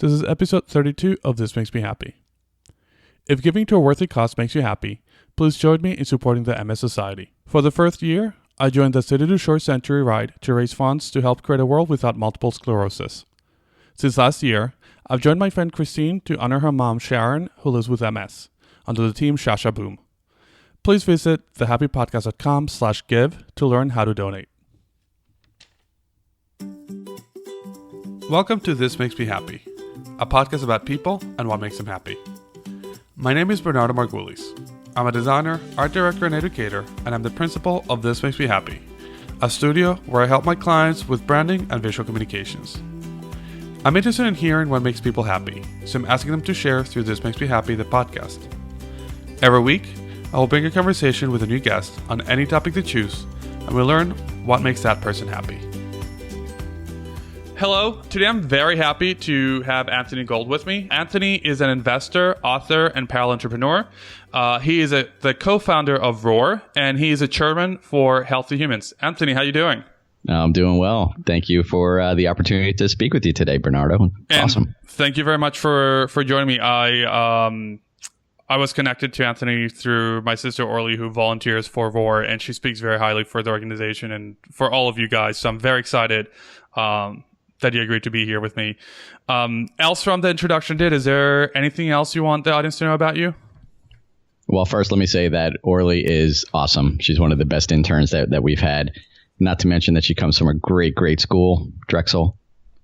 This is episode 32 of This Makes Me Happy. If giving to a worthy cause makes you happy, please join me in supporting the MS Society. For the first year, I joined the City to Shore Century Ride to raise funds to help create a world without multiple sclerosis. Since last year, I've joined my friend Christine to honor her mom Sharon, who lives with MS, under the team Shasha Boom. Please visit thehappypodcast.com/give to learn how to donate. Welcome to This Makes Me Happy, a podcast about people and what makes them happy. My name is Bernardo Margulis. I'm a designer, art director, and educator, and I'm the principal of This Makes Me Happy, a studio where I help my clients with branding and visual communications. I'm interested in hearing what makes people happy, so I'm asking them to share through This Makes Me Happy, the podcast. Every week, I will bring a conversation with a new guest on any topic they choose, and we'll learn what makes that person happy. Hello, today I'm very happy to have Anthony Gold with me. Anthony is an investor, author, and parallel entrepreneur. He is the co-founder of Roar, and he is a chairman for Healthy Humans. Anthony, how you doing? I'm doing well. Thank you for the opportunity to speak with you today, Bernardo. Awesome. Thank you very much for joining me. I was connected to Anthony through my sister Orly, who volunteers for Roar, and she speaks very highly for the organization and for all of you guys. So I'm very excited that you agreed to be here with me. Else from the introduction is there anything else you want the audience to know about you? Well, first, let me say that Orly is awesome. She's one of the best interns that we've had. Not to mention that she comes from a great school, Drexel.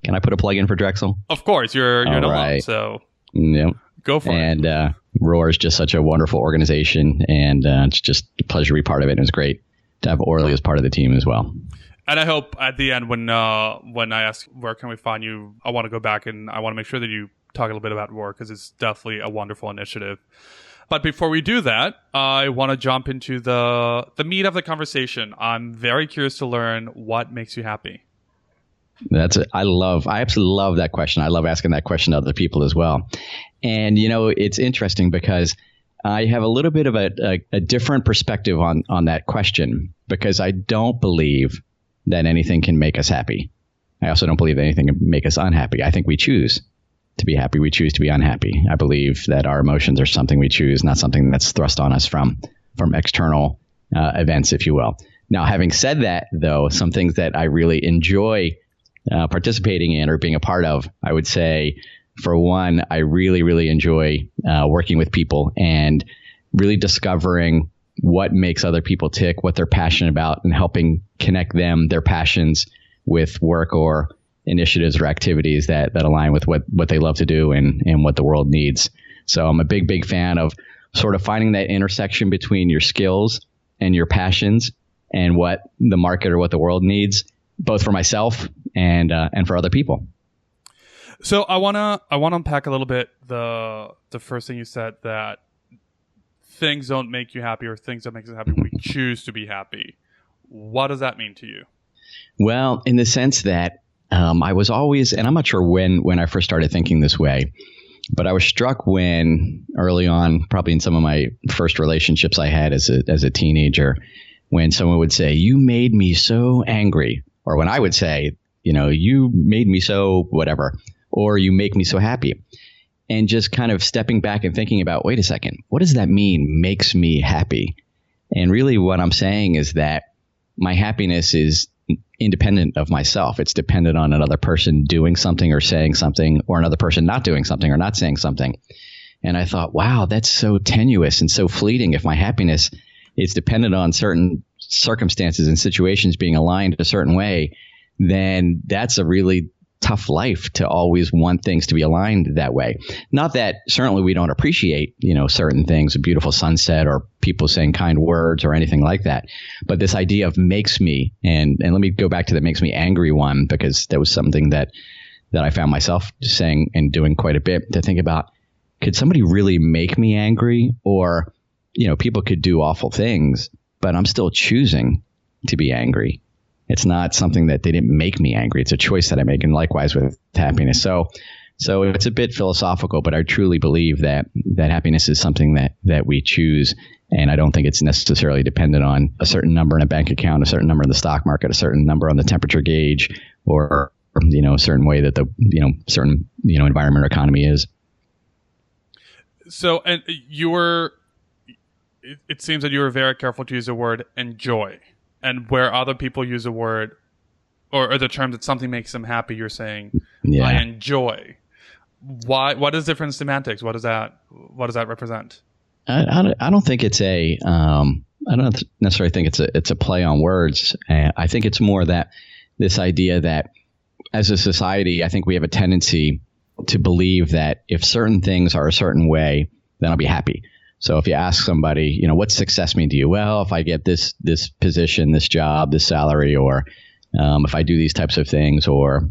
Can I put a plug in for Drexel? Of course. You're an alum, so yep. Go for it. And Roar is just such a wonderful organization, and it's just a pleasure to be part of it. And it was great to have Orly as part of the team as well. And I hope at the end when I ask where can we find you, I want to go back and I want to make sure that you talk a little bit about Roar, because it's definitely a wonderful initiative. But before we do that, I want to jump into the meat of the conversation. I'm very curious to learn what makes you happy. I absolutely love that question. I love asking that question to other people as well. And, it's interesting because I have a little bit of a different perspective on that question, because I don't believe that anything can make us happy. I also don't believe that anything can make us unhappy. I think we choose to be happy. We choose to be unhappy. I believe that our emotions are something we choose, not something that's thrust on us from external events, if you will. Now, having said that, though, some things that I really enjoy participating in or being a part of, I would say, for one, I really enjoy working with people and really discovering what makes other people tick, what they're passionate about, and helping connect their passions with work or initiatives or activities that align with what they love to do and what the world needs. So I'm a big fan of sort of finding that intersection between your skills and your passions and what the market or what the world needs, both for myself and for other people. So I wanna unpack a little bit the first thing you said, that things don't make you happy or things that make us happy. We choose to be happy. What does that mean to you? Well, in the sense that I was always, and I'm not sure when I first started thinking this way, but I was struck when early on, probably in some of my first relationships I had as a teenager, when someone would say, "You made me so angry," or when I would say, "You made me so whatever," or "You make me so happy." And just kind of stepping back and thinking about, wait a second, what does that mean, makes me happy? And really what I'm saying is that my happiness is independent of myself. It's dependent on another person doing something or saying something, or another person not doing something or not saying something. And I thought, wow, that's so tenuous and so fleeting. If my happiness is dependent on certain circumstances and situations being aligned a certain way, then that's a really tough life to always want things to be aligned that way. Not that certainly we don't appreciate, certain things, a beautiful sunset or people saying kind words or anything like that. But this idea of makes me, and let me go back to the makes me angry one, because that was something that I found myself saying and doing quite a bit, to think about, could somebody really make me angry? Or, people could do awful things, but I'm still choosing to be angry. It's not something that they didn't make me angry. It's a choice that I make, and likewise with happiness. So it's a bit philosophical, but I truly believe that happiness is something that we choose. And I don't think it's necessarily dependent on a certain number in a bank account, a certain number in the stock market, a certain number on the temperature gauge, or a certain way that the, certain, environment or economy is. So, and it seems that you were very careful to use the word enjoy, and where other people use the word or the term that something makes them happy, you're saying, Yeah. I enjoy. Why? What is different semantics? What does that represent? I don't think it's I don't necessarily think it's a play on words. I think it's more that this idea that as a society, I think we have a tendency to believe that if certain things are a certain way, then I'll be happy. So if you ask somebody, what's success mean to you? Well, if I get this position, this job, this salary, or if I do these types of things, or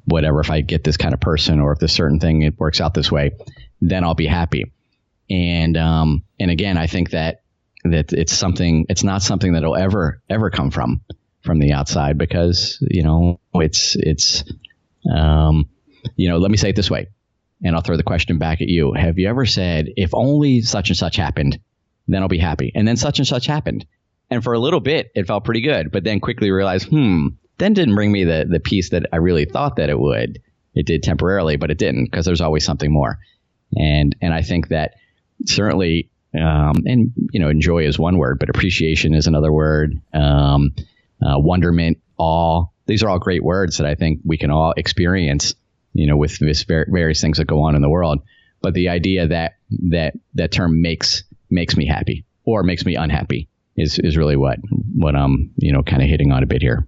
whatever, if I get this kind of person, or if this certain thing, it works out this way, then I'll be happy. And again, I think that it's not something that'll ever come from the outside, because, let me say it this way, and I'll throw the question back at you. Have you ever said, if only such and such happened, then I'll be happy? And then such and such happened. And for a little bit, it felt pretty good, but then quickly realized, then didn't bring me the peace that I really thought that it would. It did temporarily, but it didn't, because there's always something more. And I think that certainly, enjoy is one word, but appreciation is another word. Wonderment, awe. These are all great words that I think we can all experience, with this various things that go on in the world. But the idea that term makes me happy or makes me unhappy is really what I'm, kind of hitting on a bit here.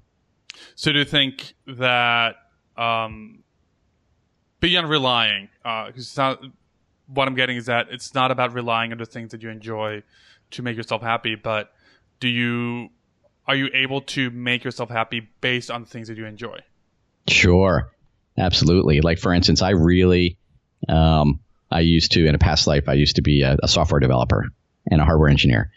So do you think that beyond relying, because what I'm getting is that it's not about relying on the things that you enjoy to make yourself happy, but are you able to make yourself happy based on the things that you enjoy? Sure. Absolutely. Like, for instance, I used to, in a past life, I used to be a software developer and a hardware engineer.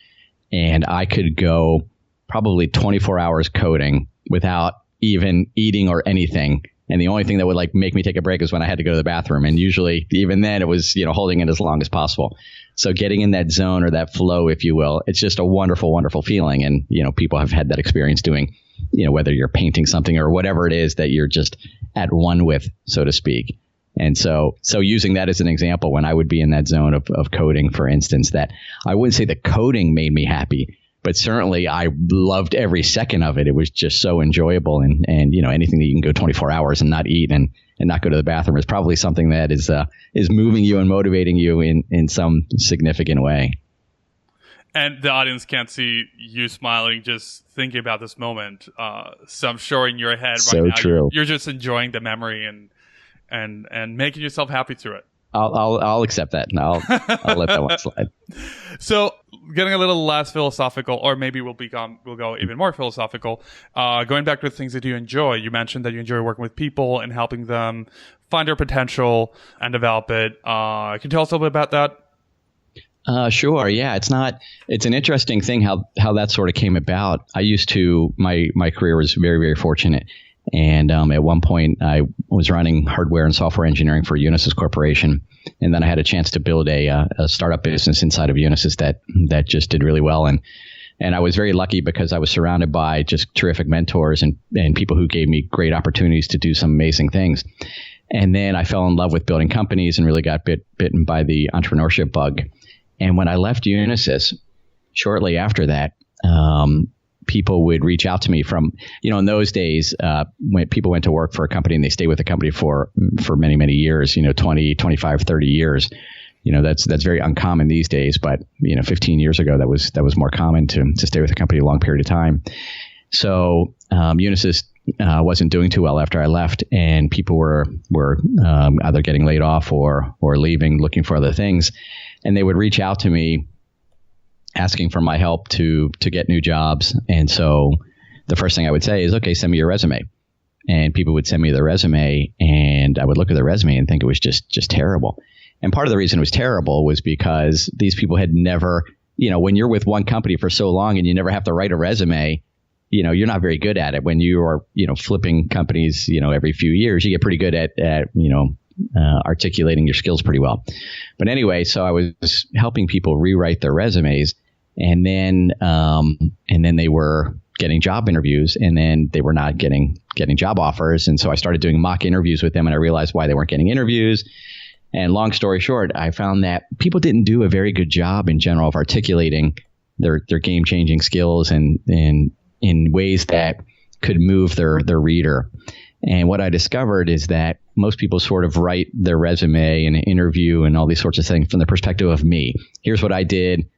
And I could go probably 24 hours coding without even eating or anything. And the only thing that would make me take a break is when I had to go to the bathroom. And usually, even then, it was, holding it as long as possible. So getting in that zone, or that flow, if you will, it's just a wonderful, wonderful feeling. And, people have had that experience doing, whether you're painting something or whatever it is that you're just at one with, so to speak. And so using that as an example, when I would be in that zone of coding, for instance, that I wouldn't say the coding made me happy, but certainly I loved every second of it. It was just so enjoyable. And anything that you can go 24 hours and not eat and not go to the bathroom is probably something that is moving you and motivating you in some significant way. And the audience can't see you smiling just thinking about this moment. So I'm sure in your head right so now, true. You're just enjoying the memory and making yourself happy through it. I'll accept that, and I'll let that one slide. So, getting a little less philosophical, or maybe we'll go even more philosophical. Going back to the things that you enjoy, you mentioned that you enjoy working with people and helping them find their potential and develop it. Can you tell us a little bit about that? Sure. Yeah, it's an interesting thing how that sort of came about. I used to, my career was very, very fortunate. And at one point, I was running hardware and software engineering for Unisys Corporation. And then I had a chance to build a startup business inside of Unisys that just did really well. And I was very lucky because I was surrounded by just terrific mentors and people who gave me great opportunities to do some amazing things. And then I fell in love with building companies and really got bitten by the entrepreneurship bug. And when I left Unisys, shortly after that, people would reach out to me from, in those days, when people went to work for a company and they stayed with the company for many, many years, 20, 25, 30 years, that's very uncommon these days. But, 15 years ago, that was more common to stay with a company a long period of time. So Unisys wasn't doing too well after I left, and people were either getting laid off or leaving, looking for other things. And they would reach out to me asking for my help to get new jobs. And so the first thing I would say is, okay, send me your resume. And people would send me their resume, and I would look at the resume and think it was just terrible. And part of the reason it was terrible was because these people had never, when you're with one company for so long and you never have to write a resume, you're not very good at it. When you are, flipping companies, every few years, you get pretty good at articulating your skills pretty well. But anyway, so I was helping people rewrite their resumes, and then they were getting job interviews, and then they were not getting job offers. And so I started doing mock interviews with them, and I realized why they weren't getting interviews. And long story short, I found that people didn't do a very good job in general of articulating their game-changing skills and in ways that could move their reader. And what I discovered is that most people sort of write their resume and interview and all these sorts of things from the perspective of me. Here's what I did.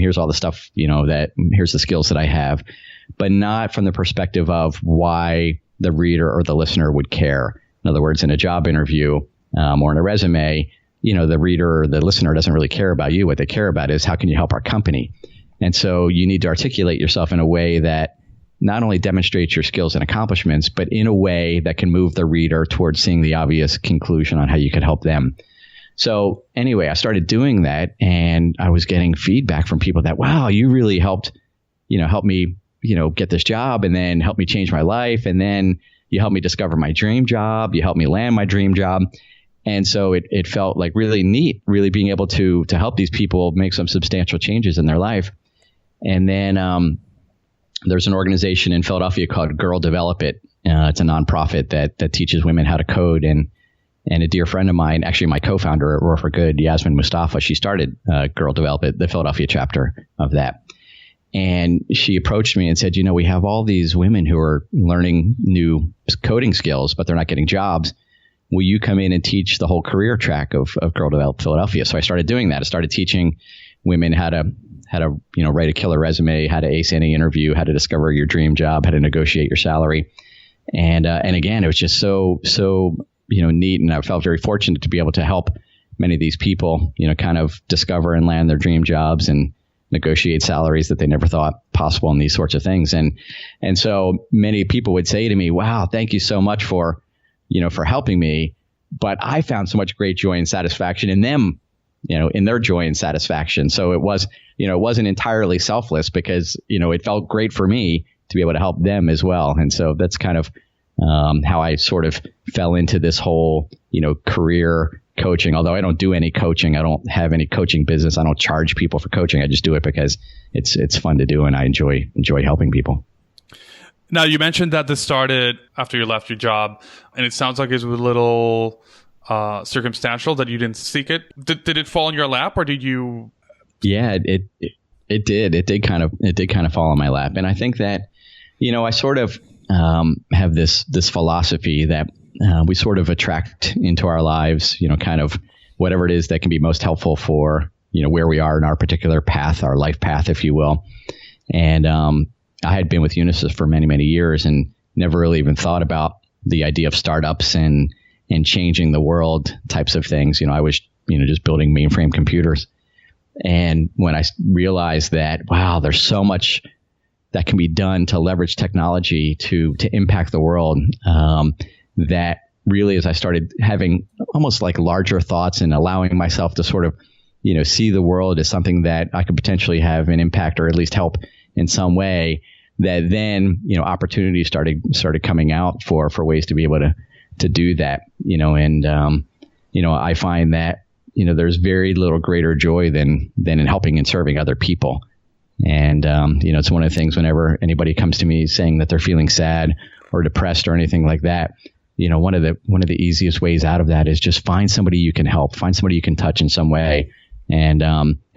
Here's all the stuff, here's the skills that I have, but not from the perspective of why the reader or the listener would care. In other words, in a job interview or in a resume, the reader or the listener doesn't really care about you. What they care about is how can you help our company? And so you need to articulate yourself in a way that not only demonstrates your skills and accomplishments, but in a way that can move the reader towards seeing the obvious conclusion on how you could help them. So anyway, I started doing that, and I was getting feedback from people that, wow, you really helped me, get this job, and then help me change my life. And then you helped me discover my dream job. You helped me land my dream job. And so it felt like really neat, really being able to help these people make some substantial changes in their life. And then, there's an organization in Philadelphia called Girl Develop It. It's a nonprofit that teaches women how to code. And a dear friend of mine, actually my co-founder at Roar for Good, Yasmin Mustafa, she started Girl Develop It, the Philadelphia chapter of that. And she approached me and said, we have all these women who are learning new coding skills, but they're not getting jobs. Will you come in and teach the whole career track of Girl Develop Philadelphia? So I started doing that. I started teaching women how to write a killer resume, how to ace any interview, how to discover your dream job, how to negotiate your salary. And again, it was just so neat. And I felt very fortunate to be able to help many of these people, kind of discover and land their dream jobs and negotiate salaries that they never thought possible and these sorts of things. And so many people would say to me, wow, thank you so much for helping me. But I found so much great joy and satisfaction in them, in their joy and satisfaction. So it wasn't entirely selfless because, it felt great for me to be able to help them as well. And so that's kind of how I sort of fell into this whole, career coaching. Although I don't do any coaching, I don't have any coaching business. I don't charge people for coaching. I just do it because it's fun to do and I enjoy helping people. Now, you mentioned that this started after you left your job, and it sounds like it was a little circumstantial that you didn't seek it. Did it fall in your lap, or did you? Yeah, it did. It did kind of fall in my lap, and I think that I sort of have this philosophy that we sort of attract into our lives, kind of whatever it is that can be most helpful for where we are in our particular path, our life path, if you will, and I had been with Unisys for many, many years and never really even thought about the idea of startups and changing the world types of things. I was, just building mainframe computers. And when I realized that, wow, there's so much that can be done to leverage technology to impact the world, that really, as I started having almost like larger thoughts and allowing myself to sort of, see the world as something that I could potentially have an impact or at least help in some way, that then, opportunities started coming out for ways to be able to do that, I find that, there's very little greater joy than in helping and serving other people. And, it's one of the things whenever anybody comes to me saying that they're feeling sad or depressed or anything like that, one of the easiest ways out of that is just find somebody you can help, find somebody you can touch in some way. And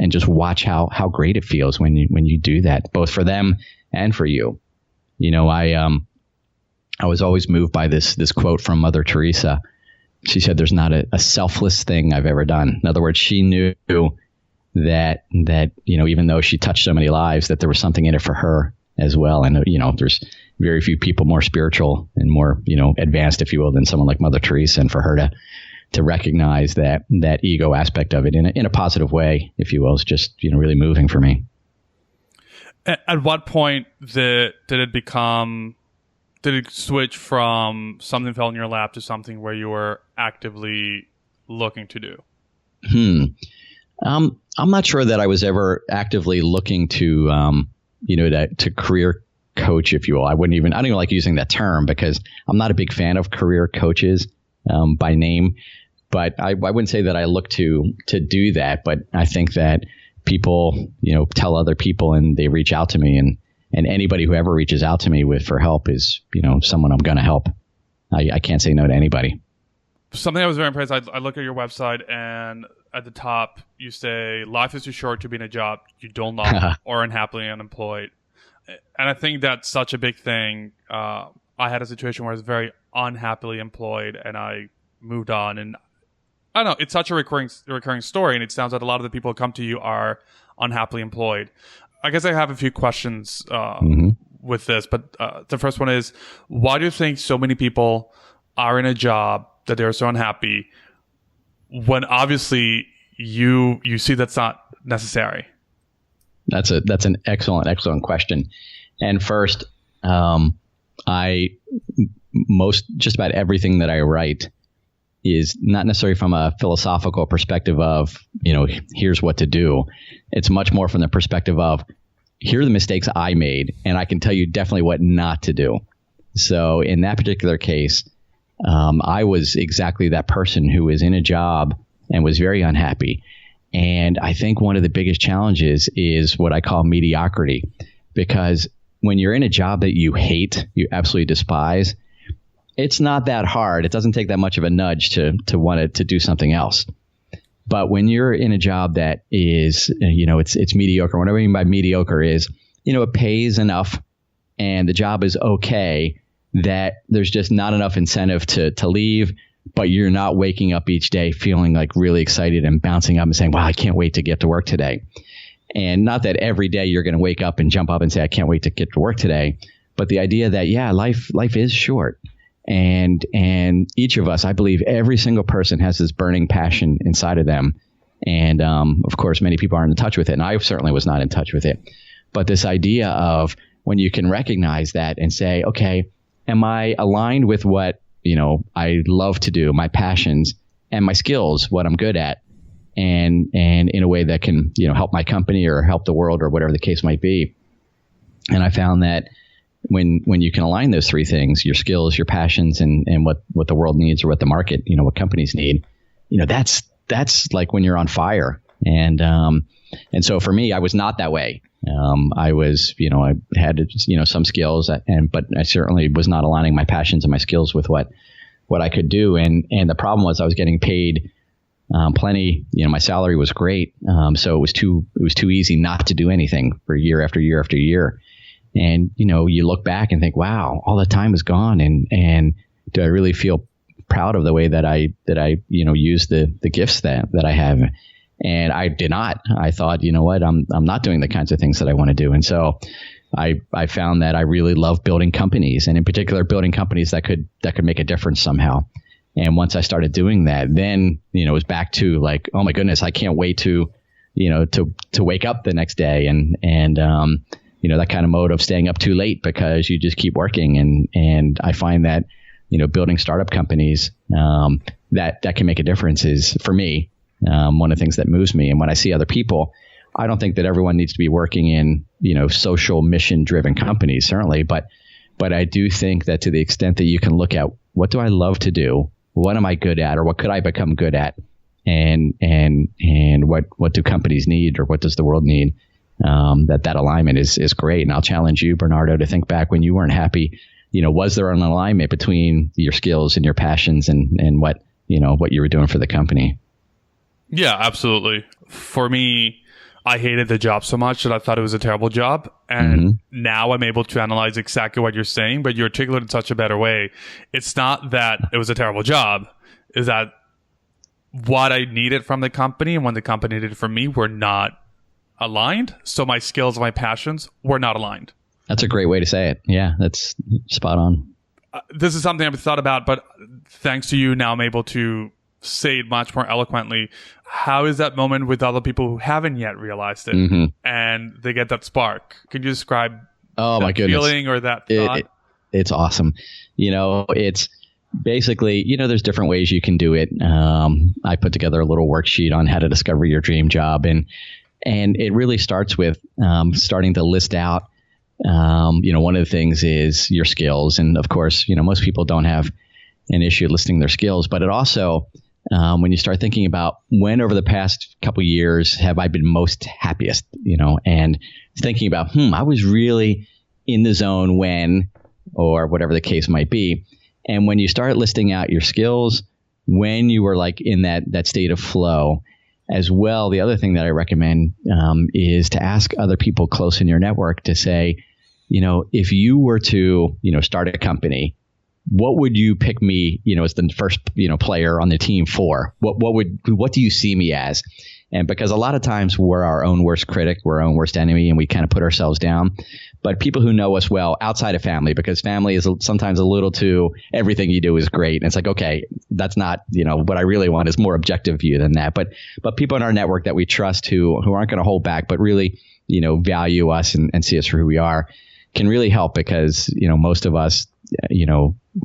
just watch how great it feels when you do that, both for them and for you. I was always moved by this quote from Mother Teresa. She said, "There's not a selfless thing I've ever done." In other words, she knew that even though she touched so many lives, that there was something in it for her as well. And there's very few people more spiritual and more advanced, if you will, than someone like Mother Teresa, and for her to recognize that ego aspect of it in a positive way, if you will, is just really moving for me. At what point did it switch from something fell in your lap to something where you were actively looking to do? I'm not sure that I was ever actively looking to to career coach, if you will. I don't even like using that term because I'm not a big fan of career coaches by name. But I wouldn't say that I look to do that. But I think that people, tell other people and they reach out to me. And anybody who ever reaches out to me for help is, someone I'm going to help. I can't say no to anybody. Something I was very impressed. I look at your website, and at the top you say, "Life is too short to be in a job you don't love or unhappily unemployed." And I think that's such a big thing. I had a situation where I was very unhappily employed, and I moved on. And I don't know, it's such a recurring story, and it sounds like a lot of the people who come to you are unhappily employed. I guess I have a few questions with this, but the first one is, why do you think so many people are in a job that they're so unhappy when obviously you see that's not necessary? That's an excellent question. And first, just about everything that I write is not necessarily from a philosophical perspective of, here's what to do. It's much more from the perspective of, here are the mistakes I made, and I can tell you definitely what not to do. So in that particular case, I was exactly that person who was in a job and was very unhappy. And I think one of the biggest challenges is what I call mediocrity, because when you're in a job that you hate, you absolutely despise, it's not that hard. It doesn't take that much of a nudge to want to do something else. But when you're in a job that is, it's mediocre. What I mean by mediocre is, it pays enough and the job is okay, that there's just not enough incentive to leave, but you're not waking up each day feeling like really excited and bouncing up and saying, wow, I can't wait to get to work today. And not that every day you're going to wake up and jump up and say, I can't wait to get to work today. But the idea that, life is short. And each of us, I believe every single person has this burning passion inside of them. And of course, many people aren't in touch with it. And I certainly was not in touch with it. But this idea of when you can recognize that and say, okay, am I aligned with what, I love to do, my passions and my skills, what I'm good at, and in a way that can, help my company or help the world or whatever the case might be. And I found that when you can align those three things, your skills, your passions, and what the world needs or what the market, what companies need, that's like when you're on fire. And so for me, I was not that way. I was, I had, some skills but I certainly was not aligning my passions and my skills with what I could do. And the problem was I was getting paid plenty, my salary was great. So it was too easy not to do anything for year after year after year. And, you look back and think, wow, all the time is gone. And do I really feel proud of the way that I use the gifts that I have? And I did not. I thought, what, I'm not doing the kinds of things that I want to do. And so I found that I really love building companies, and in particular building companies that could make a difference somehow. And once I started doing that, then, it was back to like, oh my goodness, I can't wait to wake up the next day and that kind of mode of staying up too late because you just keep working. And I find that, building startup companies, that can make a difference is, for me, one of the things that moves me. And when I see other people, I don't think that everyone needs to be working in, social mission driven companies, certainly. But I do think that to the extent that you can look at what do I love to do? What am I good at? Or what could I become good at? And what do companies need, or what does the world need? That alignment is great. And I'll challenge you, Bernardo, to think back when you weren't happy, was there an alignment between your skills and your passions and what you were doing for the company? Yeah, absolutely. For me, I hated the job so much that I thought it was a terrible job. And now I'm able to analyze exactly what you're saying, but you articulate it in such a better way. It's not that it was a terrible job. Is that what I needed from the company and when the company needed it from me were not aligned. So my skills and my passions were not aligned. That's a great way to say it. Yeah, that's spot on. This is something I've thought about, but thanks to you, now I'm able to say it much more eloquently. How is that moment with other people who haven't yet realized it and they get that spark? Could you describe that feeling or that thought? It's awesome. It's basically, there's different ways you can do it. I put together a little worksheet on how to discover your dream job. And it really starts with starting to list out, one of the things is your skills. And of course, most people don't have an issue listing their skills, but it also, when you start thinking about when over the past couple years have I been most happiest, and thinking about, I was really in the zone when, or whatever the case might be. And when you start listing out your skills, when you were like in that state of flow as well, the other thing that I recommend is to ask other people close in your network to say, if you were to, start a company, what would you pick me, as the first, player on the team for? What do you see me as? And because a lot of times we're our own worst critic, we're our own worst enemy, and we kind of put ourselves down. But people who know us well outside of family, because family is sometimes a little too, everything you do is great. And it's like, okay, that's not, what I really want is more objective view than that. But people in our network that we trust who aren't going to hold back, but really, value us and see us for who we are, can really help, because, most of us,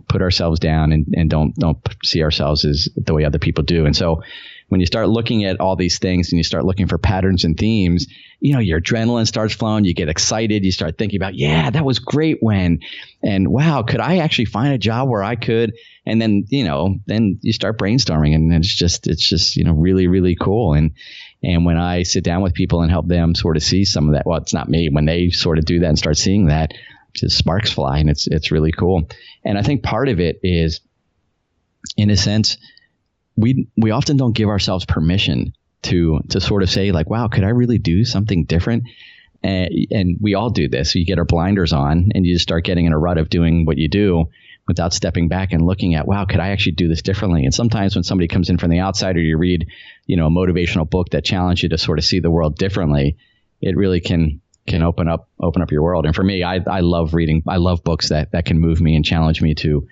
put ourselves down and don't see ourselves as the way other people do. And so when you start looking at all these things and you start looking for patterns and themes, your adrenaline starts flowing, you get excited, you start thinking about, yeah, that was great and wow, could I actually find a job where I could? And then, then you start brainstorming, and it's just, really, really cool. And when I sit down with people and help them sort of see some of that, well, it's not me, when they sort of do that and start seeing that, just sparks fly, and it's really cool. And I think part of it is, in a sense, we often don't give ourselves permission to sort of say like, wow, could I really do something different? And we all do this. You get our blinders on and you just start getting in a rut of doing what you do without stepping back and looking at, wow, could I actually do this differently? And sometimes when somebody comes in from the outside, or you read, a motivational book that challenges you to sort of see the world differently, it really can open up your world. And for me, I love reading. I love books that can move me and challenge me to,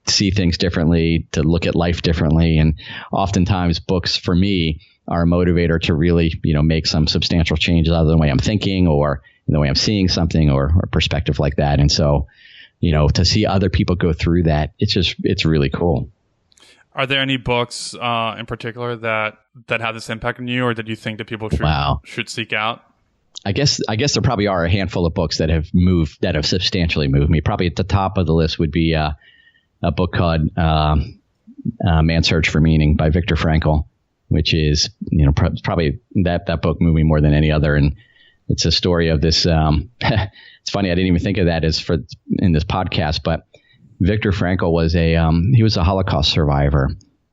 see things differently, to look at life differently. And oftentimes books for me are a motivator to really, make some substantial changes out of the way I'm thinking, or in the way I'm seeing something, or perspective like that. And so, to see other people go through that, it's really cool. Are there any books in particular that have this impact on you, or that you think that people should seek out? I guess there probably are a handful of books that have substantially moved me. Probably at the top of the list would be a book called Man's Search for Meaning by Viktor Frankl, which is, probably that book moved me more than any other. And it's a story of this. It's funny, I didn't even think of that in this podcast, but Viktor Frankl was he was a Holocaust survivor.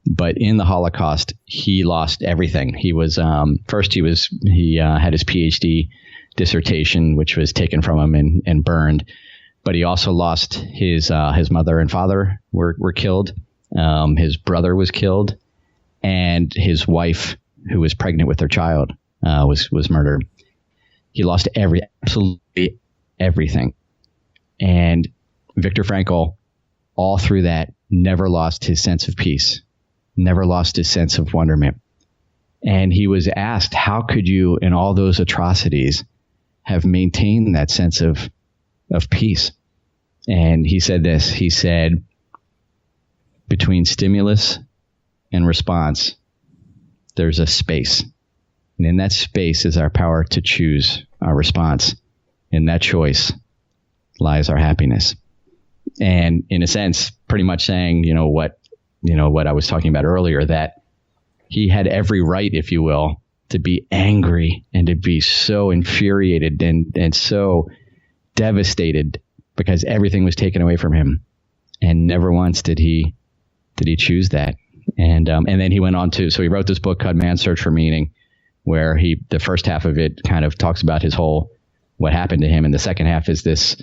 But in the Holocaust, he lost everything. He was first he had his PhD dissertation, which was taken from him and burned. But he also lost his mother and father were killed. His brother was killed, and his wife, who was pregnant with their child, was murdered. He lost absolutely everything. And Viktor Frankl, all through that, never lost his sense of peace. Never lost his sense of wonderment. And he was asked, how could you, in all those atrocities, have maintained that sense of peace? And he said this, he said, between stimulus and response, there's a space. And in that space is our power to choose our response. In that choice lies our happiness. And in a sense, pretty much saying, what I was talking about earlier, that he had every right, if you will, to be angry and to be so infuriated and so devastated because everything was taken away from him. And never once did he choose that. And then he went on so he wrote this book called Man's Search for Meaning, where the first half of it kind of talks about what happened to him. And the second half is this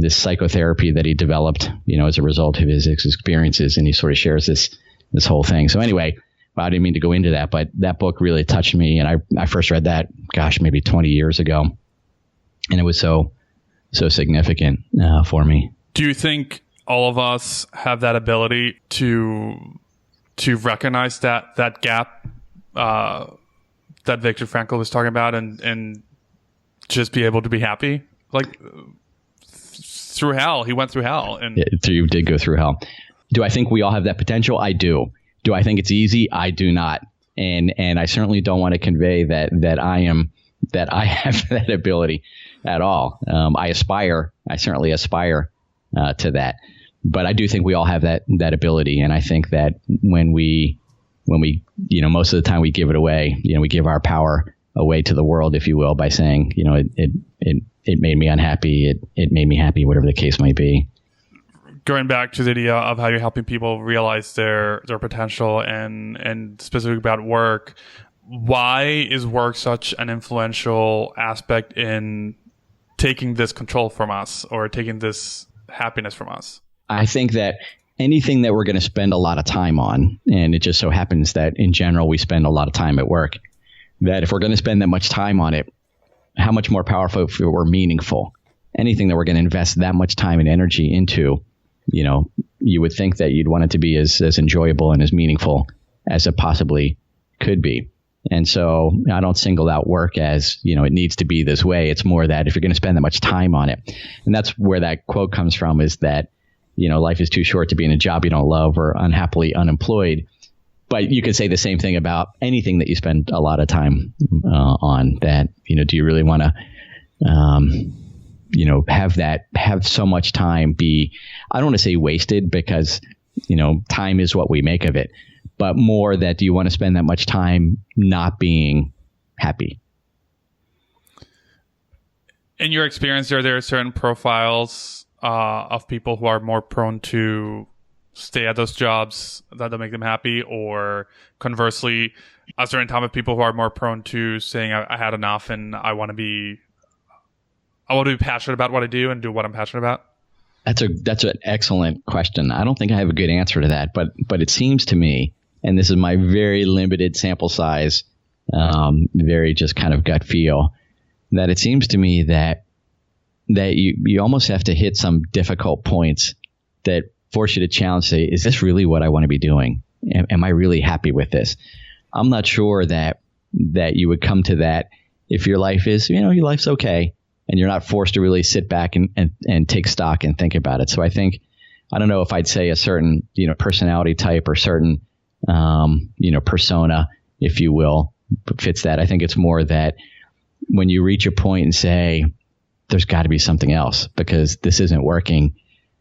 psychotherapy that he developed, as a result of his experiences. And he sort of shares this whole thing. So anyway, I didn't mean to go into that, but that book really touched me. And I first read that, maybe 20 years ago. And it was so significant for me. Do you think all of us have that ability to recognize that gap that Viktor Frankl was talking about and just be able to be happy? Like, through hell, he went through hell. And you did go through hell. Do I think we all have that potential? I do. Do I think it's easy? I do not. And I certainly don't want to convey that I have that ability at all. I certainly aspire to that. But I do think we all have that ability. And I think that when we most of the time we give it away, we give our power away to the world, if you will, by saying, it made me unhappy. It made me happy, whatever the case might be. Going back to the idea of how you're helping people realize their potential and specifically about work, why is work such an influential aspect in taking this control from us or taking this happiness from us? I think that anything that we're going to spend a lot of time on, and it just so happens that in general we spend a lot of time at work, that if we're going to spend that much time on it, how much more powerful if it were meaningful. Anything that we're going to invest that much time and energy into, you would think that you'd want it to be as enjoyable and as meaningful as it possibly could be. And so I don't single out work as, it needs to be this way. It's more that if you're going to spend that much time on it, and that's where that quote comes from, is that, life is too short to be in a job you don't love or unhappily unemployed. But you could say the same thing about anything that you spend a lot of time on, that, do you really want to, have so much time be, I don't want to say wasted, because, time is what we make of it, but more that, do you want to spend that much time not being happy? In your experience, are there certain profiles of people who are more prone to stay at those jobs that don't make them happy, or conversely, a certain type of people who are more prone to saying, I had enough and I want to be passionate about what I do and do what I'm passionate about? That's an excellent question. I don't think I have a good answer to that, but it seems to me, and this is my very limited sample size, very just kind of gut feel, that it seems to me that you almost have to hit some difficult points that force you to challenge, say, is this really what I want to be doing? Am I really happy with this? I'm not sure that you would come to that if your life is, your life's okay, and you're not forced to really sit back and take stock and think about it. So I think, I don't know if I'd say a certain, personality type or certain, persona, if you will, fits that. I think it's more that when you reach a point and say, there's got to be something else because this isn't working.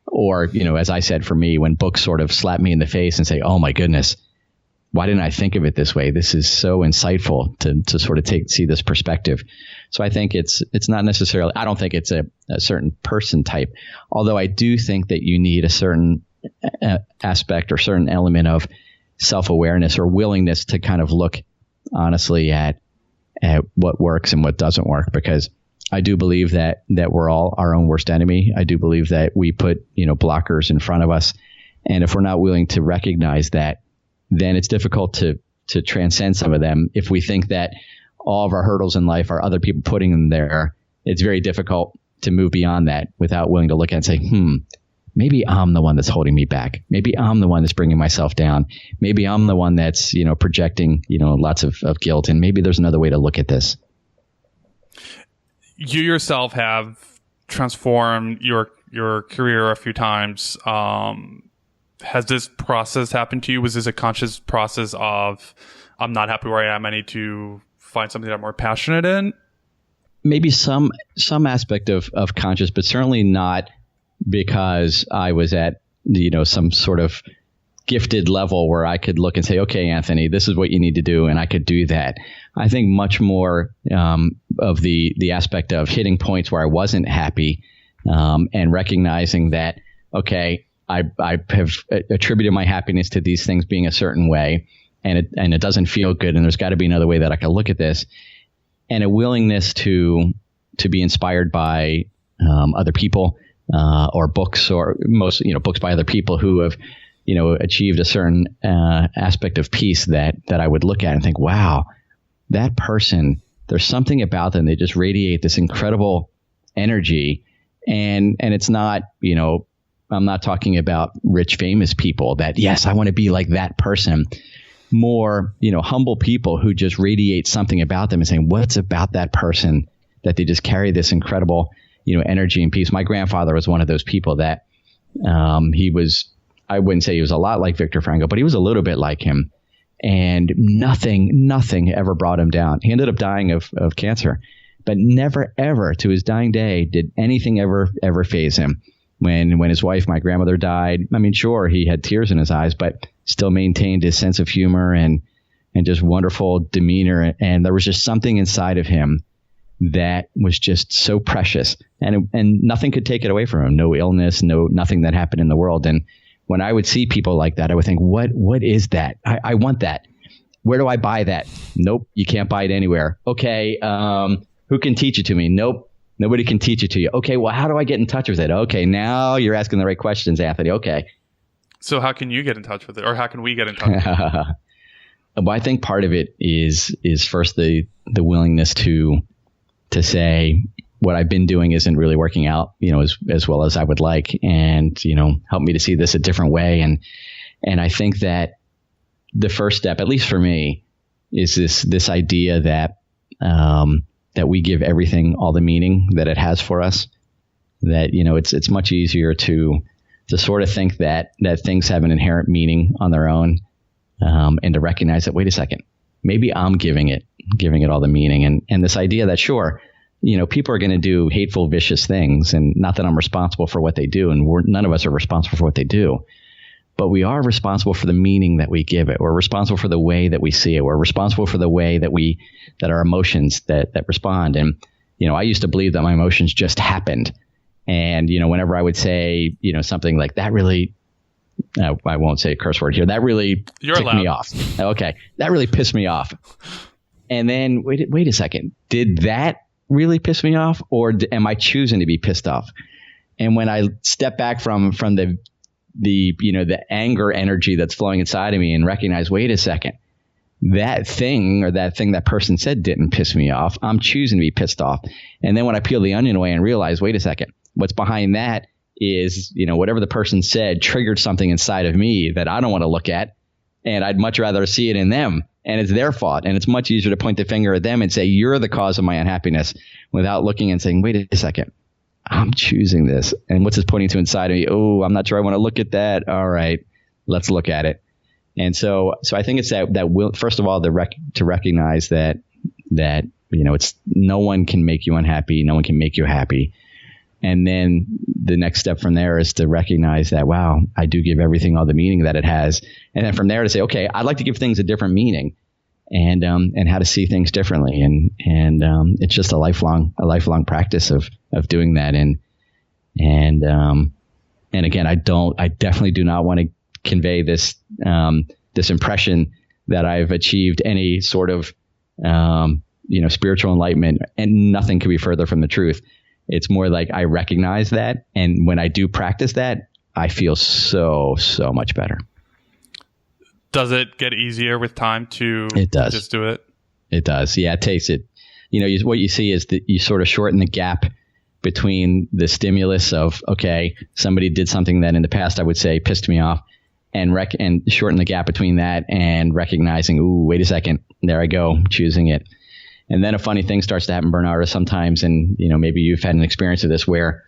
Or, as I said, for me, when books sort of slap me in the face and say, oh my goodness, why didn't I think of it this way? This is so insightful to sort of see this perspective. So I think it's not necessarily, I don't think it's a certain person type, although I do think that you need a certain aspect or certain element of self-awareness or willingness to kind of look honestly at what works and what doesn't work, because I do believe that we're all our own worst enemy. I do believe that we put, blockers in front of us. And if we're not willing to recognize that, then it's difficult to transcend some of them. If we think that all of our hurdles in life are other people putting them there, it's very difficult to move beyond that without willing to look at it and say, maybe I'm the one that's holding me back. Maybe I'm the one that's bringing myself down. Maybe I'm the one that's, projecting, lots of guilt. And maybe there's another way to look at this. You yourself have transformed your career a few times. Has this process happened to you? Was this a conscious process of, I'm not happy where I am, I need to find something that I'm more passionate in? Maybe some aspect of conscious, but certainly not because I was at, some sort of gifted level where I could look and say, okay, Anthony, this is what you need to do. And I could do that. I think much more of the aspect of hitting points where I wasn't happy and recognizing that, okay, I have attributed my happiness to these things being a certain way, and it doesn't feel good. And there's got to be another way that I can look at this, and a willingness to be inspired by other people or books, or most books by other people who have achieved a certain aspect of peace that I would look at and think, wow, that person, there's something about them. They just radiate this incredible energy, and it's not I'm not talking about rich, famous people that, yes, I want to be like that person. More, humble people who just radiate something about them and saying, what's about that person that they just carry this incredible, energy and peace. My grandfather was one of those people that he was, I wouldn't say he was a lot like Viktor Frankl, but he was a little bit like him. And nothing ever brought him down. He ended up dying of cancer, but never, ever to his dying day did anything ever faze him. When his wife, my grandmother, died, I mean, sure, he had tears in his eyes, but still maintained his sense of humor and and just wonderful demeanor. And there was just something inside of him that was just so precious, and nothing could take it away from him. No illness, nothing that happened in the world. And when I would see people like that, I would think, what is that? I want that. Where do I buy that? Nope, you can't buy it anywhere. Okay, who can teach it to me? Nope, nobody can teach it to you. Okay, well, how do I get in touch with it? Okay, now you're asking the right questions, Anthony. Okay. So how can you get in touch with it, or how can we get in touch with it? Well, I think part of it is first the willingness to say what I've been doing isn't really working out, as well as I would like, and help me to see this a different way. And I think that the first step, at least for me, is this idea that that we give everything all the meaning that it has for us. That it's much easier to sort of think that things have an inherent meaning on their own, and to recognize that, wait a second, maybe I'm giving it all the meaning, and this idea that sure, people are going to do hateful, vicious things, and not that I'm responsible for what they do, and none of us are responsible for what they do, but we are responsible for the meaning that we give it. We're responsible for the way that we see it. We're responsible for the way that our emotions that respond. And I used to believe that my emotions just happened, and whenever I would say something like that, really. I won't say a curse word here. That really ticked me off. Okay, that really pissed me off. And then wait a second. Did that really piss me off, or am I choosing to be pissed off? And when I step back from the anger energy that's flowing inside of me and recognize, wait a second, that thing that person said didn't piss me off. I'm choosing to be pissed off. And then when I peel the onion away and realize, wait a second, what's behind that is, whatever the person said triggered something inside of me that I don't want to look at, and I'd much rather see it in them, and it's their fault. And it's much easier to point the finger at them and say, you're the cause of my unhappiness, without looking and saying, wait a second, I'm choosing this. And what's this pointing to inside of me? Oh, I'm not sure I want to look at that. All right, let's look at it. And so I think it's that will, first of all, to recognize that it's no one can make you unhappy. No one can make you happy. And then the next step from there is to recognize that, wow, I do give everything all the meaning that it has. And then from there to say, okay, I'd like to give things a different meaning, and how to see things differently. And it's just a lifelong practice of doing that. And again, I definitely do not want to convey this impression that I've achieved any sort of, spiritual enlightenment, and nothing could be further from the truth. It's more like I recognize that, and when I do practice that, I feel so much better. Does it get easier with time to just do it? It does. Yeah, it takes it. What you see is that you sort of shorten the gap between the stimulus of, okay, somebody did something that in the past I would say pissed me off, and shorten the gap between that and recognizing, ooh, wait a second, there I go, choosing it. And then a funny thing starts to happen, Bernardo, sometimes, and maybe you've had an experience of this where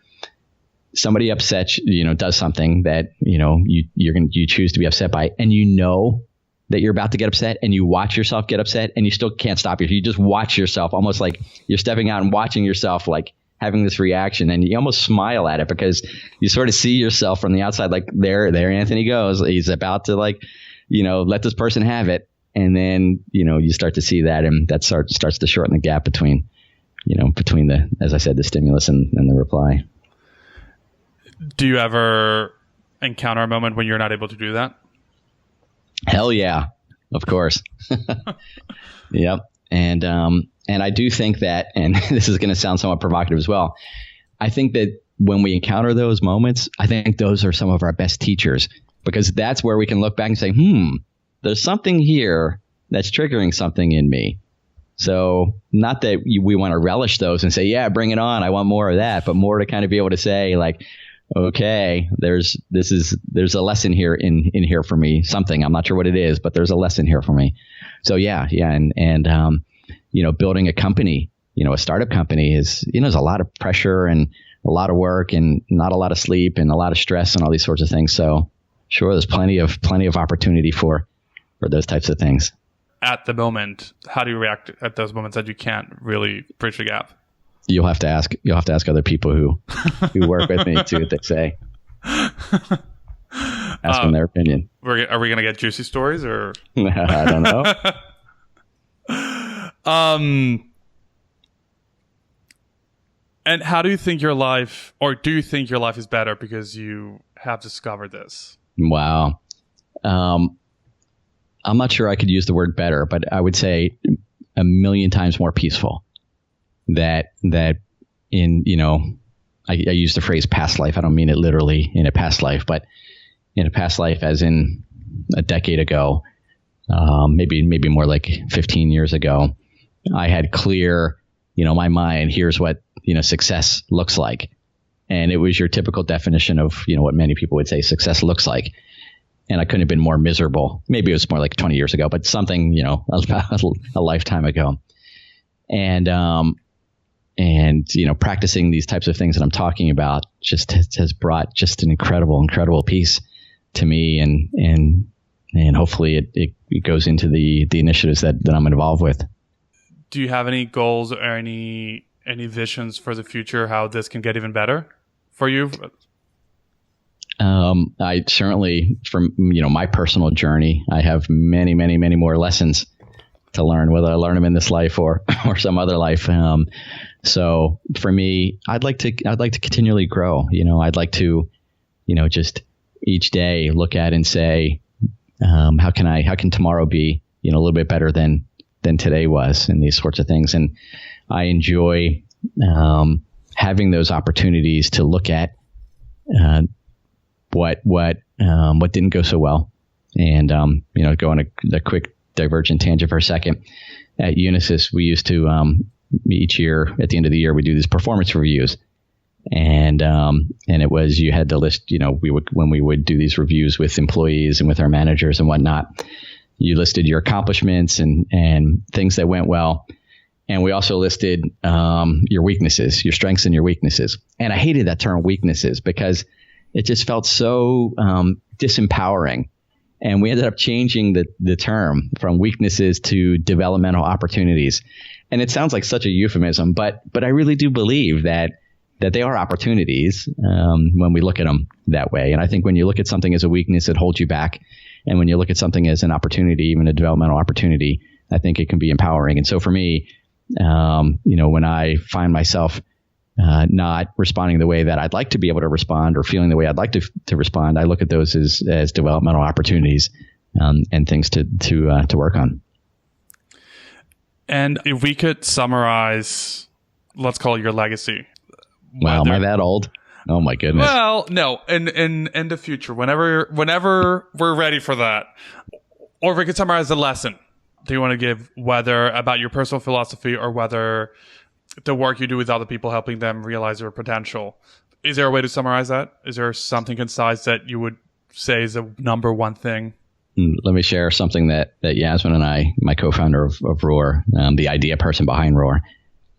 somebody upsets, does something that you choose to be upset by, and that you're about to get upset, and you watch yourself get upset, and you still can't stop yourself. You just watch yourself, almost like you're stepping out and watching yourself, like having this reaction, and you almost smile at it because you sort of see yourself from the outside, like there Anthony goes, he's about to let this person have it. And then, you start to see that, and that starts to shorten the gap between the, as I said, the stimulus and the reply. Do you ever encounter a moment when you're not able to do that? Hell yeah, of course. Yep. And I do think that, and this is going to sound somewhat provocative as well, I think that when we encounter those moments, I think those are some of our best teachers, because that's where we can look back and say, there's something here that's triggering something in me. So not that we want to relish those and say, yeah, bring it on, I want more of that, but more to kind of be able to say, like, okay, there's a lesson here in here for me, something, I'm not sure what it is, but there's a lesson here for me. So yeah. And building a company, a startup company is, there's a lot of pressure and a lot of work and not a lot of sleep and a lot of stress and all these sorts of things. So sure, there's plenty of opportunity for those types of things. At the moment, how do you react at those moments that you can't really bridge the gap? You'll have to ask other people who work with me, see what they say. Ask them their opinion. Are we going to get juicy stories, or? I don't know. And how do you think your life, or do you think your life is better because you have discovered this? Wow. I'm not sure I could use the word better, but I would say a million times more peaceful. That in, I use the phrase past life. I don't mean it literally in a past life, but in a past life as in a decade ago, maybe more like 15 years ago, I had clear, my mind, here's what, success looks like. And it was your typical definition of, what many people would say success looks like. And I couldn't have been more miserable. Maybe it was more like 20 years ago, but something, a lifetime ago. And practicing these types of things that I'm talking about just has brought just an incredible peace to me. And hopefully it goes into the initiatives that I'm involved with. Do you have any goals or any visions for the future, how this can get even better for you? I certainly, from my personal journey, I have many more lessons to learn, whether I learn them in this life or some other life. So for me, I'd like to continually grow. I'd like to, just each day look at and say, how can tomorrow be, a little bit better than today was, and these sorts of things. And I enjoy having those opportunities to look at what didn't go so well, and go on a quick divergent tangent for a second. At Unisys, we used to each year at the end of the year we do these performance reviews, and it was, you had to list, when we would do these reviews with employees and with our managers and whatnot, you listed your accomplishments and things that went well. And we also listed your weaknesses, your strengths and your weaknesses. And I hated that term weaknesses because it just felt so disempowering. And we ended up changing the term from weaknesses to developmental opportunities. And it sounds like such a euphemism, but I really do believe that they are opportunities when we look at them that way. And I think when you look at something as a weakness, it holds you back. And when you look at something as an opportunity, even a developmental opportunity, I think it can be empowering. And so for me, when I find myself not responding the way that I'd like to be able to respond, or feeling the way I'd like to respond, I look at those as developmental opportunities and things to work on. And if we could summarize, let's call it your legacy. Wow, am I that old? Oh my goodness. Well, no, in the future, whenever we're ready for that, or if we could summarize the lesson that you want to give, whether about your personal philosophy or whether the work you do with other people, helping them realize their potential. Is there a way to summarize that? Is there something concise that you would say is the number one thing? Let me share something that Yasmin and I, my co-founder of Roar, the idea person behind Roar,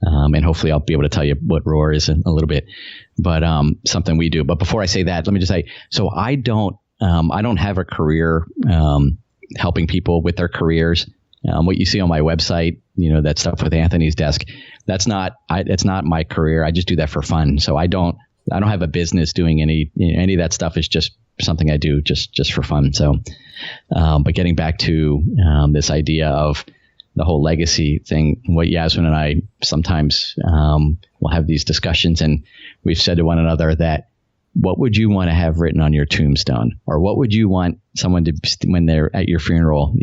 and hopefully I'll be able to tell you what Roar is a little bit, but something we do. But before I say that, let me just say, so I don't have a career helping people with their careers. What you see on my website, that stuff with Anthony's desk, it's not my career. I just do that for fun. So I don't have a business doing any of that stuff. Is just something I do just for fun. So, but getting back to this idea of the whole legacy thing, what Yasmin and I sometimes will have these discussions, and we've said to one another that, what would you want to have written on your tombstone? Or what would you want someone to, when they're at your funeral,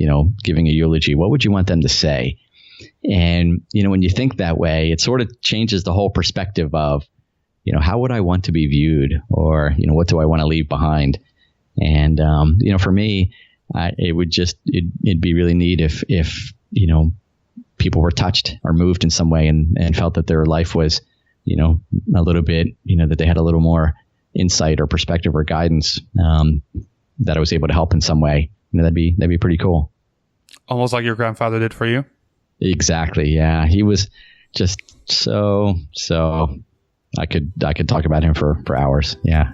giving a eulogy, what would you want them to say? And, when you think that way, it sort of changes the whole perspective of, how would I want to be viewed? Or, what do I want to leave behind? And, for me, it'd be really neat if people were touched or moved in some way and felt that their life was, a little bit, that they had a little more insight or perspective or guidance, that I was able to help in some way. That'd be pretty cool. Almost like your grandfather did for you. Exactly. Yeah. He was just so I could talk about him for hours. Yeah.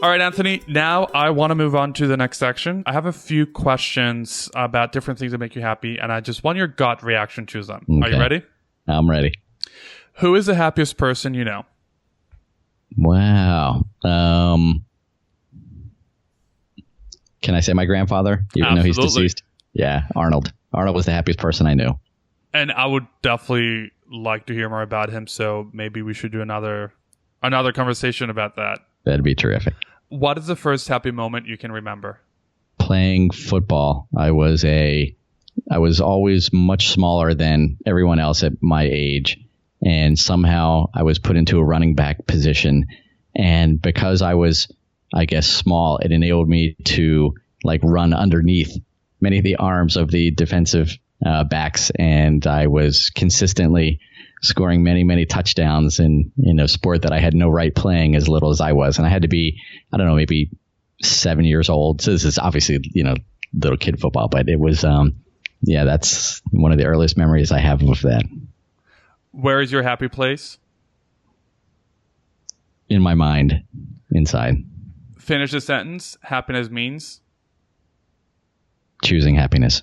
All right, Anthony, now I want to move on to the next section. I have a few questions about different things that make you happy, and I just want your gut reaction to them. Okay. Are you ready? I'm ready. Who is the happiest person you know? Wow. Can I say my grandfather, even though he's deceased? Yeah, Arnold. Arnold was the happiest person I knew. And I would definitely like to hear more about him. So maybe we should do another conversation about that. That'd be terrific. What is the first happy moment you can remember? Playing football. I was always much smaller than everyone else at my age. And somehow I was put into a running back position. And because I was, I guess, small, it enabled me to like run underneath many of the arms of the defensive backs. And I was consistently scoring many, many touchdowns in a sport that I had no right playing as little as I was. And I had to be, I don't know, maybe 7 years old. So this is obviously, little kid football, but it was, that's one of the earliest memories I have of that. Where is your happy place? In my mind, inside. Finish the sentence. Happiness means? Choosing happiness.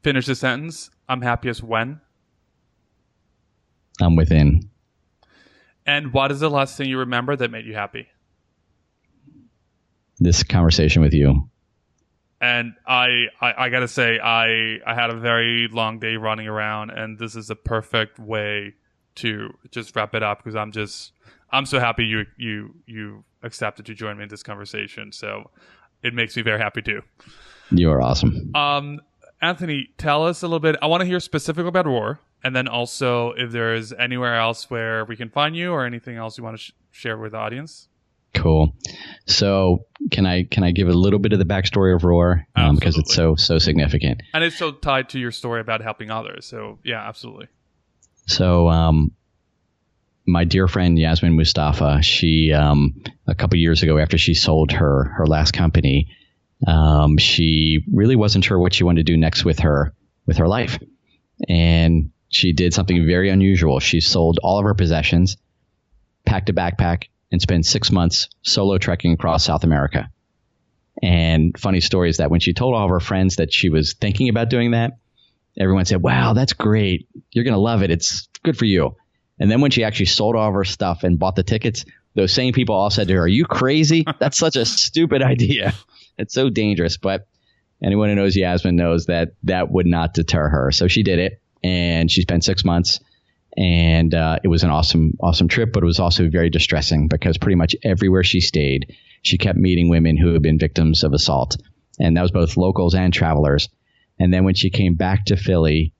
Finish the sentence. I'm happiest when? I'm within. And what is the last thing you remember that made you happy? This conversation with you. And I gotta say, I had a very long day running around, and this is a perfect way to just wrap it up because I'm so happy you accepted to join me in this conversation. So it makes me very happy too. You are awesome. Anthony, tell us a little bit. I want to hear specifically about Roar, and then also if there is anywhere else where we can find you or anything else you want to share with the audience. Cool. So can I give a little bit of the backstory of Roar because it's so significant, and it's so tied to your story about helping others. So yeah, absolutely. So my dear friend Yasmin Mustafa, she a couple years ago after she sold her last company, she really wasn't sure what she wanted to do next with her life, and she did something very unusual. She sold all of her possessions, packed a backpack, and spent 6 months solo trekking across South America. And funny story is that when she told all of her friends that she was thinking about doing that, everyone said, wow, that's great. You're going to love it. It's good for you. And then when she actually sold all of her stuff and bought the tickets, those same people all said to her, are you crazy? That's such a stupid idea. It's so dangerous. But anyone who knows Yasmin knows that would not deter her. So she did it, and she spent 6 months. And it was an awesome trip, but it was also very distressing because pretty much everywhere she stayed, she kept meeting women who had been victims of assault. And that was both locals and travelers. And then when she came back to Philly,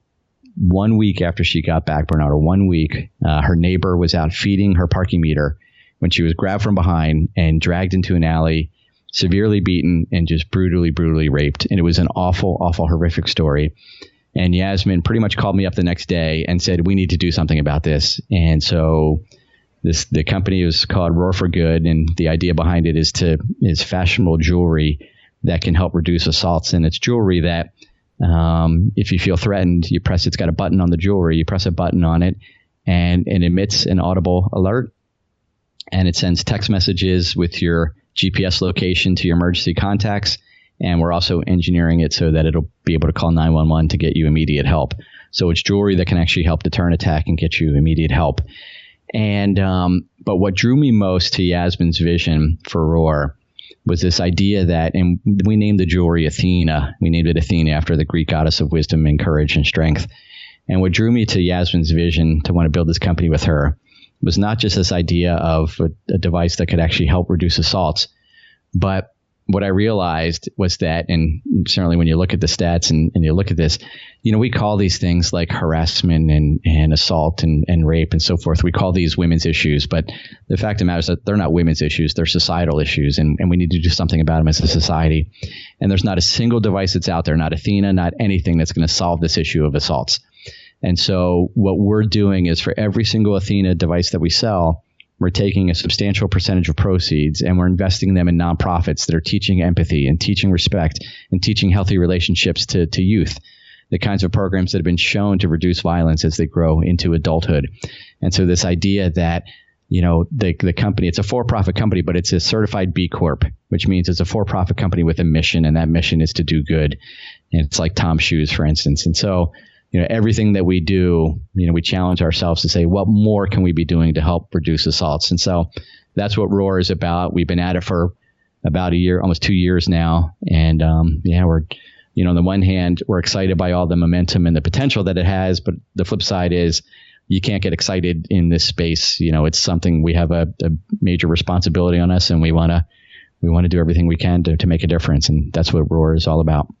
1 week after she got back, Bernardo, 1 week, her neighbor was out feeding her parking meter when she was grabbed from behind and dragged into an alley, severely beaten, and just brutally the And it was an awful, horrific story. And Yasmin pretty much called me up the next day and said, we need to do something about this. And so the company is called Roar for Good. And the idea behind it is fashionable jewelry that can help reduce assaults. And it's jewelry that if you feel threatened, it's got a button on the jewelry. You press a button on it and it emits an audible alert. And it sends text messages with your GPS location to your emergency contacts. And we're also engineering it so that it'll be able to call 911 to get you immediate help. So it's jewelry that can actually help deter an attack and get you immediate help. And but what drew me most to Yasmin's vision for Roar was this idea that, and we named the jewelry Athena. We named it Athena after the Greek goddess of wisdom and courage and strength. And what drew me to Yasmin's vision to want to build this company with her was not just this idea of a device that could actually help reduce assaults, but what I realized was that, and certainly when you look at the stats and you look at this, we call these things like harassment and assault and rape and so forth. We call these women's issues, but the fact of the matter is that they're not women's issues. They're societal issues, and we need to do something about them as a society. And there's not a single device that's out there, not Athena, not anything that's going to solve this issue of assaults. And so what we're doing is for every single Athena device that we sell, we're taking a substantial percentage of proceeds and we're investing them in nonprofits that are teaching empathy and teaching respect and teaching healthy relationships to youth, the kinds of programs that have been shown to reduce violence as they grow into adulthood. And so this idea that, the company, it's a for-profit company, but it's a certified B Corp, which means it's a for-profit company with a mission, and that mission is to do good. And it's like Tom's Shoes, for instance. And so everything that we do, we challenge ourselves to say, what more can we be doing to help reduce assaults? And so that's what Roar is about. We've been at it for about a year, almost 2 years now. And we're, on the one hand, we're excited by all the momentum and the potential that it has, but the flip side is you can't get excited in this space. It's something we have a major responsibility on us, and we want to do everything we can to make a difference, and that's what Roar is all about.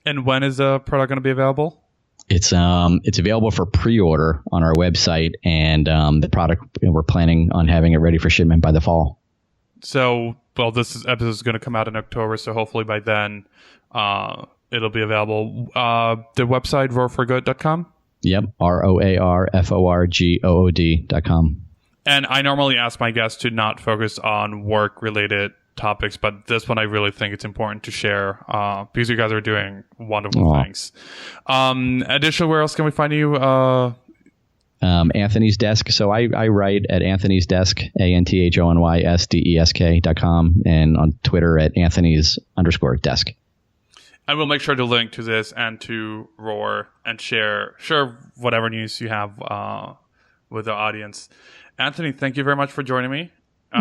And when is the product going to be available? It's available for pre-order on our website, and the product, we're planning on having it ready for shipment by the fall. So, this episode is going to come out in October, so hopefully by then it'll be available. The website, roarforgood.com? Yep, ROARFORGOOD.com. And I normally ask my guests to not focus on work-related topics, but this one I really think it's important to share because you guys are doing wonderful things. Additionally, where else can we find you? Anthony's Desk. So I write at Anthony's Desk, ANTHONYSDESK.com, and on Twitter at Anthony's_desk. And we'll make sure to link to this and to Roar and share whatever news you have with the audience. Anthony, thank you very much for joining me.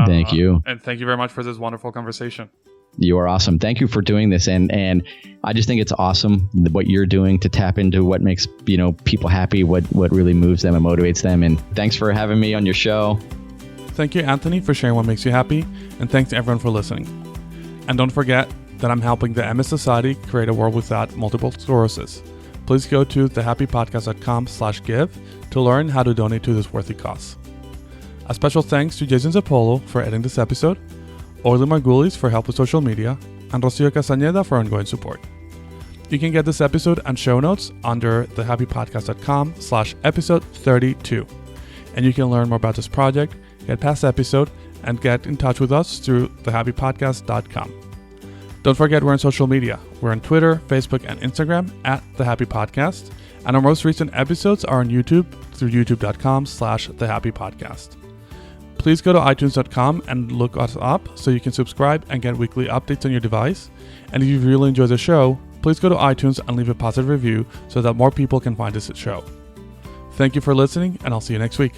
Thank you. And thank you very much for this wonderful conversation. You are awesome. Thank you for doing this. And I just think it's awesome what you're doing to tap into what makes, people happy, what really moves them and motivates them. And thanks for having me on your show. Thank you, Anthony, for sharing what makes you happy. And thanks to everyone for listening. And don't forget that I'm helping the MS Society create a world without multiple sclerosis. Please go to thehappypodcast.com/give to learn how to donate to this worthy cause. A special thanks to Jason Zappolo for editing this episode, Orly Margulis for help with social media, and Rocio Castañeda for ongoing support. You can get this episode and show notes under thehappypodcast.com/episode 32. And you can learn more about this project, get past episode, and get in touch with us through thehappypodcast.com. Don't forget we're on social media. We're on Twitter, Facebook, and Instagram at The Happy Podcast. And our most recent episodes are on YouTube through youtube.com/thehappypodcast. Please go to itunes.com and look us up so you can subscribe and get weekly updates on your device. And if you really enjoy the show, please go to iTunes and leave a positive review so that more people can find this show. Thank you for listening, and I'll see you next week.